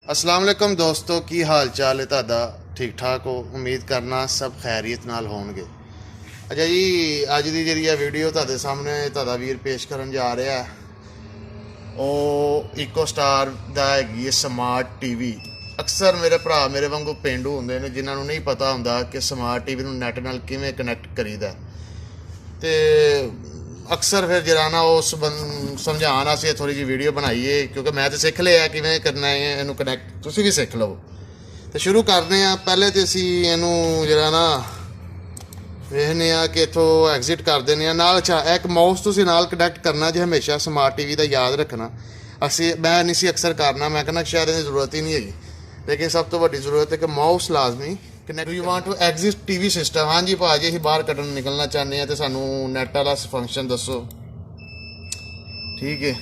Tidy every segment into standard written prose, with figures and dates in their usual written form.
अस्सलाम वालेकुम दोस्तों, की हाल चाल है तुहाडा? ठीक ठाक हो? उम्मीद करना सब खैरियत नाल होणगे। अच्छा जी, अज की जी वीडियो तुहाडे सामने तुहाडा वीर पेश करन जा रहा है ਉਹ इको स्टार दा हैगी स्मार्ट टीवी। अक्सर मेरे भरा मेरे वांगू पेंडू होंदे ने जिन्हां नहीं पता होंदा कि स्मार्ट टीवी नूं नैट नाल किवें कनैक्ट करीदा ते अक्सर फिर जरा ना उस समझाने वास्ते थोड़ी जी वीडियो बनाई है, क्योंकि मैं तो सीख लिया किवें करना है इनू कनैक्ट। तुसीं भी सीख लो तो शुरू करते हैं। पहले तो असीं इनू जरा ना वेखने कि इत्थों एग्जिट कर देने नाल। अच्छा, एक माउस तुसीं नाल कनैक्ट करना जी हमेशा स्मार्ट टीवी का याद रखना। मैं नहीं सी अक्सर करना, मैं कहना शायद इसकी जरूरत ही नहीं है, लेकिन सब तो वड्डी जरूरत है कि माउस लाजमी connect. You want to exit TV system. हाँ जी भाजी, असीं बाहर कड्ढन निकलना चाहते हैं तो सानू नैट वाला फंक्शन दसो। ठीक है,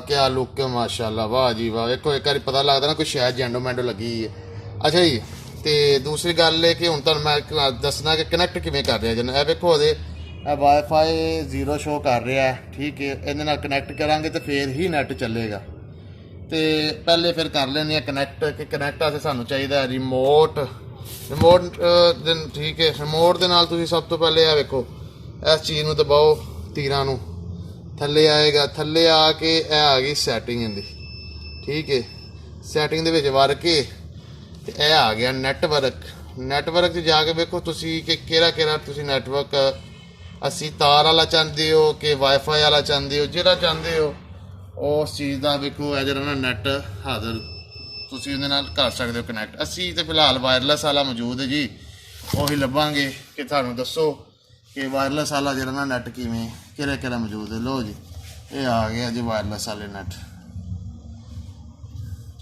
क्या लुक है माशाल्लाह, वाह जी वाह। एक बार पता लगता ना कोई शायद जेंडो मैंडो लगी है। अच्छा जी, तो दूसरी गल है कि हुण तुहानूं मैं दसना कि कनैक्ट किवें कर रहा जन। वेखो ओहदे वाईफाई 0 शो कर रहा है। ठीक है, इहदे नाल कनैक्ट करांगे तो फिर ही नैट चलेगा। तो पहले फिर कर लेने कनैक्ट कि कनैक्ट वास्ते सानूं चाहिदा रिमोट। ठीक है, रिमोट दे नाल तुसीं सब तो पहले वेखो इस चीज़ नूं दबाओ, तीरां नूं थल्ले आएगा। थल्ले आके आ गई सैटिंग इहदी। ठीक है, सैटिंग दे विच वड़ के ते आ गया नैटवर्क। नैटवर्क च जाके वेखो तुसीं कि केड़ा तुसीं नैटवर्क असी तार वाला चाहते हो कि वाईफाई वाला चाहते हो। जिहड़ा चाहते हो उस चीज़ का वेखो है जरा ना नैट हाजिर तुसीं उहदे नाल कर सकते हो कनैक्ट। असी तो फिलहाल वायरलैस वाला मौजूद है जी, उही लभांगे कि तुहानूं दसो कि वायरलैस वाला जरा ना नैट किवें केड़ा मौजूद है। लो जी, ये आ गया जी वायरलैस वाले नैट।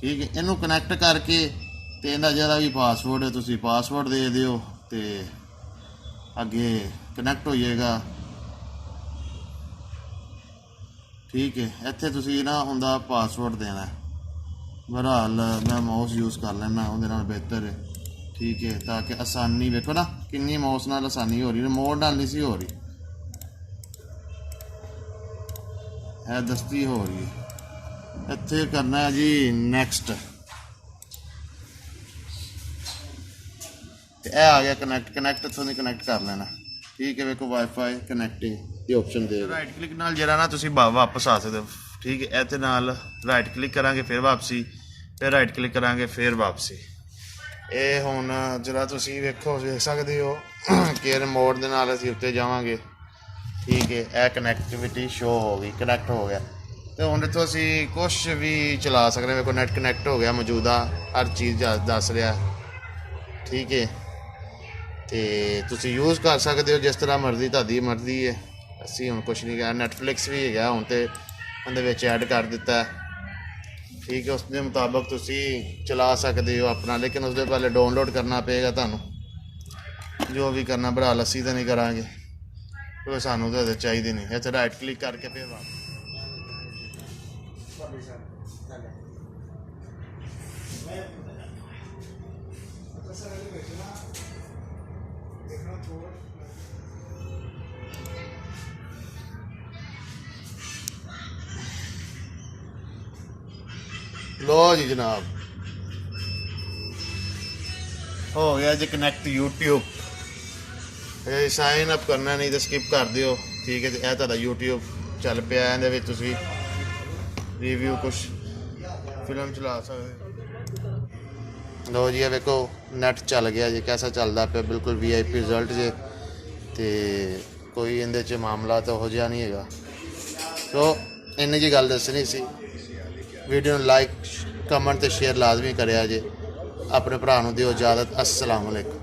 ठीक है, इनू कनैक्ट करके तो इहदा जिहड़ा भी पासवर्ड है तुसीं पासवर्ड दे दिओ ते अगे कनैक्ट हो जाएगा। ठीक है, इत्थे तुसीं ना उहदा पासवर्ड देना है। बहरहाल मैं माउस यूज़ कर लेना, उहदे नाल बेहतर है। ठीक है, ताकि आसानी वेखो ना कितनी माउस नाल आसानी हो रही, रिमोट नाल नहीं सी हो रही है, दस्ती हो रही है। इत्थे करना है जी नैक्सट। आ गया कनैक्ट इत्थों दी कनैक्ट कर लेना। ठीक है, वेखो वाईफाई कनैक्टिंग ये ऑप्शन दे राइट क्लिक नाल जरा ना तुसीं वापस आ सकते हो। ठीक है, इहदे नाल राइट क्लिक करांगे फिर वापसी, फिर राइट क्लिक करांगे फिर वापसी। ये हुण जरा तुसीं वेख सकते हो कि रिमोट दे नाल असीं उत्ते जावांगे। ठीक है, यह कनैक्टिविटी शो हो गई, कनैक्ट हो गया। तो हुण इत्थों असीं कुछ भी चला सकते। वेखो नैट कनैक्ट हो गया, मौजूदा हर चीज़ दस रहा। ठीक है, तो तुसीं यूज़ कर सकते हो जिस तरह मर्जी, तुहाडी मर्जी है। असीं हुण कुछ नहीं कहा। नैटफ्लिक्स भी है हुण तो उहदे विच ऐड कर दिता है। ठीक है, उसके मुताबिक तुसीं चला सकते हो अपना, लेकिन उसके पहले डाउनलोड करना पेगा तुहानूं। जो भी करना बहरहाल असीं तो नहीं करांगे क्योंकि सानूं तो चाहिए नहीं। इत्थे राइट क्लिक करके फिर लो जी जनाब, हो गया जी कनैक्ट यूट्यूब। साइन अप करना नहीं तो स्किप कर दिओ। ठीक है, तो यह तुहाडा यूट्यूब चल पिया। इहदे विच तुसीं रिव्यू कुछ फिल्म चला सकते। लो जी, वेखो नैट चल गया जी, कैसा चलता पे बिल्कुल VIP रिजल्ट जे। तो कोई इहदे च मामला तो हो जिहा नहीं है। तो इन्नी जी गल दसनी सी। वीडियो लाइक कमेंट तो शेयर लाजमी करेआ जे। अपने भरा नूं दिओ इजाजत। अस्सलाम वालेकुम।